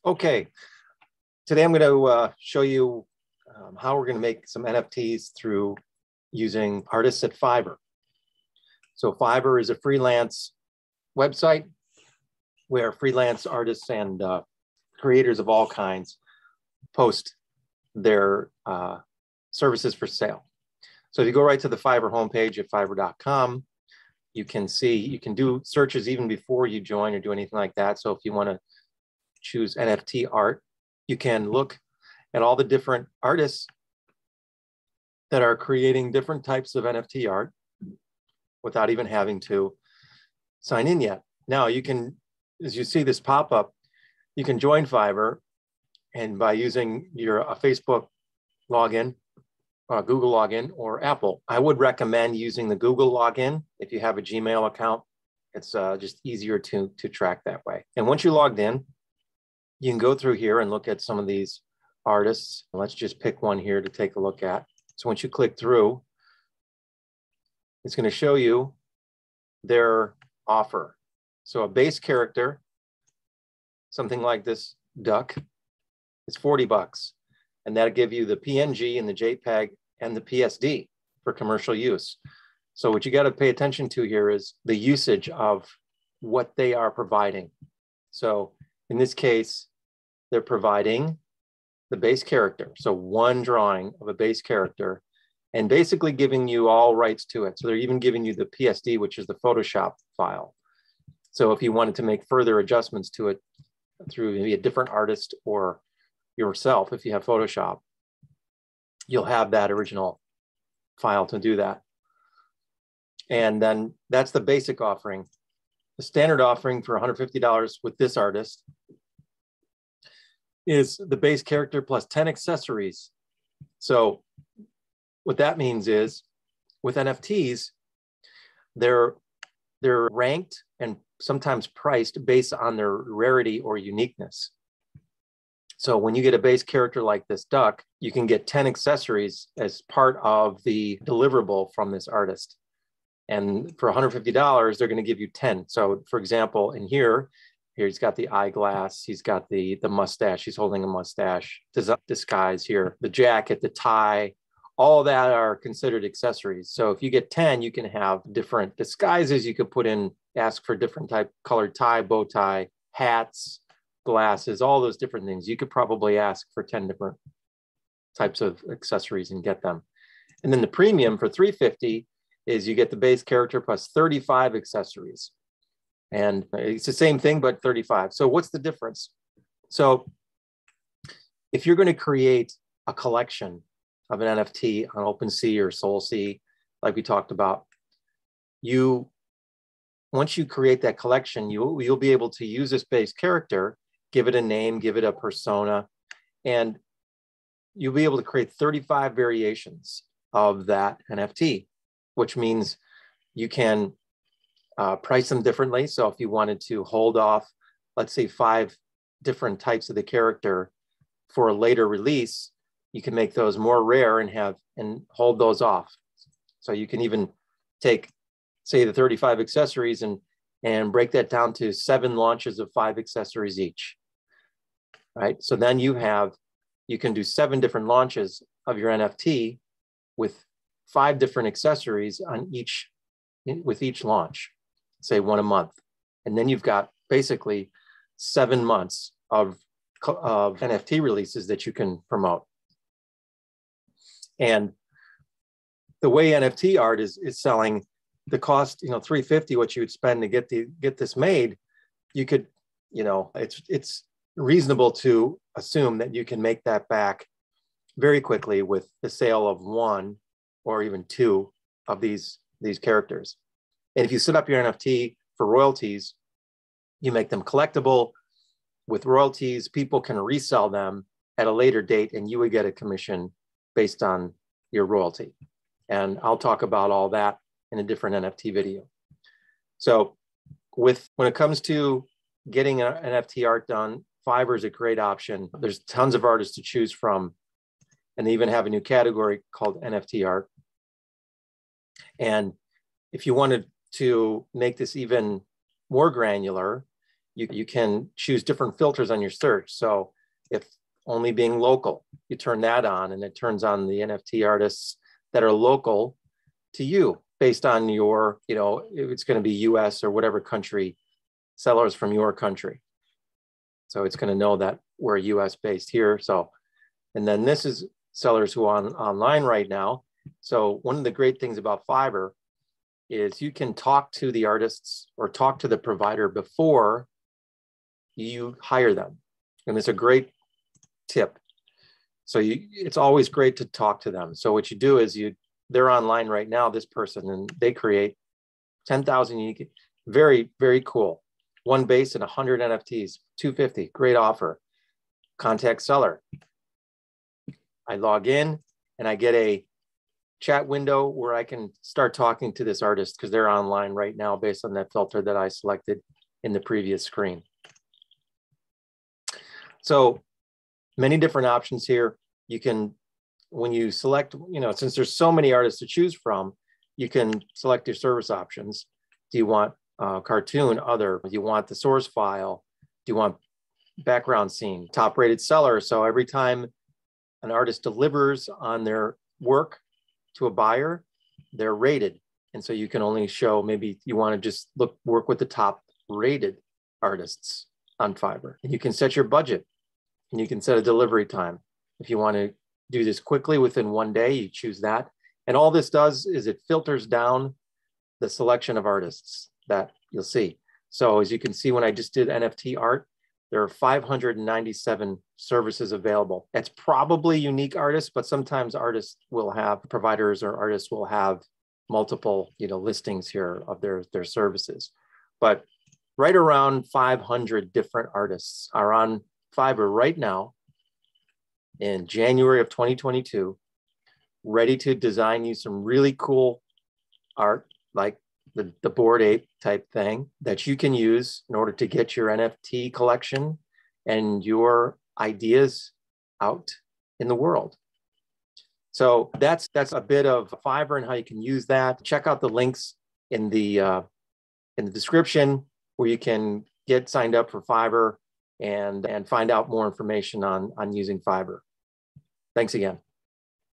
Okay, today I'm going to show you how we're going to make some NFTs through using artists at Fiverr. So Fiverr is a freelance website where freelance artists and creators of all kinds post their services for sale. So if you go right to the Fiverr homepage at fiverr.com, you can do searches even before you join or do anything like that. So if you want to choose NFT art, you can look at all the different artists that are creating different types of NFT art without even having to sign in yet. Now you can, as you see this pop up, you can join Fiverr, and by using your Facebook login, Google login, or Apple. I would recommend using the Google login if you have a Gmail account. It's just easier to track that way. And once you're logged in, you can go through here and look at some of these artists. Let's just pick one here to take a look at. So once you click through, it's going to show you their offer. So a base character, something like this duck, is $40. And that'll give you the PNG and the JPEG and the PSD for commercial use. So what you got to pay attention to here is the usage of what they are providing. So in this case, they're providing the base character. So one drawing of a base character and basically giving you all rights to it. So they're even giving you the PSD, which is the Photoshop file. So if you wanted to make further adjustments to it through maybe a different artist or yourself, if you have Photoshop, you'll have that original file to do that. And then that's the basic offering. The standard offering for $150 with this artist is the base character plus 10 accessories. So what that means is with NFTs, they're ranked and sometimes priced based on their rarity or uniqueness. So when you get a base character like this duck, you can get 10 accessories as part of the deliverable from this artist. And for $150, they're going to give you 10. So for example, in here he's got the eyeglass, he's got the mustache, he's holding a mustache, disguise here, the jacket, the tie, all that are considered accessories. So if you get 10, you can have different disguises. You could put in, ask for different type, colored tie, bow tie, hats, glasses, all those different things. You could probably ask for 10 different types of accessories and get them. And then the premium for $350 is you get the base character plus 35 accessories. And it's the same thing, but 35. So what's the difference? So if you're going to create a collection of an NFT on OpenSea or SoulSea, like we talked about, once you create that collection, you'll be able to use this base character, give it a name, give it a persona, and you'll be able to create 35 variations of that NFT, which means you can price them differently. So if you wanted to hold off, let's say 5 different types of the character for a later release, you can make those more rare and hold those off. So you can even take, say, the 35 accessories and break that down to 7 launches of 5 accessories each. Right? So then you can do 7 different launches of your NFT with 5 different accessories with each launch, say 1 a month. And then you've got basically 7 months of NFT releases that you can promote. And the way NFT art is selling, the cost, $350, what you would spend to get this made, you could, it's reasonable to assume that you can make that back very quickly with the sale of 1 or even 2 of these characters. And if you set up your NFT for royalties, you make them collectible with royalties, people can resell them at a later date and you would get a commission based on your royalty. And I'll talk about all that in a different NFT video. So when it comes to getting an NFT art done, Fiverr is a great option. There's tons of artists to choose from. And they even have a new category called NFT art. And if you wanted to make this even more granular, You can choose different filters on your search. So if only being local, you turn that on and it turns on the NFT artists that are local to you based on your, if it's going to be US or whatever country, sellers from your country. So it's going to know that we're US based here. So, and then this is sellers who are online right now. So one of the great things about Fiverr is you can talk to the artists or talk to the provider before you hire them. And it's a great tip. So it's always great to talk to them. So what you do is they're online right now, this person, and they create 10,000 unique, very, very cool. One base and 100 NFTs, 250, great offer. Contact seller. I log in and I get a chat window where I can start talking to this artist because they're online right now based on that filter that I selected in the previous screen. So many different options here. You can, when you select, since there's so many artists to choose from, you can select your service options. Do you want cartoon, other? Do you want the source file? Do you want background scene, top rated seller? So every time an artist delivers on their work to a buyer, they're rated. And so you can only show, maybe you want to just work with the top rated artists on Fiverr. And you can set your budget and you can set a delivery time. If you want to do this quickly within one day, you choose that. And all this does is it filters down the selection of artists that you'll see. So as you can see, when I just did NFT art, there are 597 services available. It's probably unique artists, but sometimes artists will have, providers or artists will have multiple, listings here of their services. But right around 500 different artists are on Fiverr right now in January of 2022, ready to design you some really cool art, like the Bored Ape type thing that you can use in order to get your NFT collection and your ideas out in the world. So that's a bit of Fiverr and how you can use that. Check out the links in the description where you can get signed up for Fiverr and find out more information on using Fiverr. Thanks again.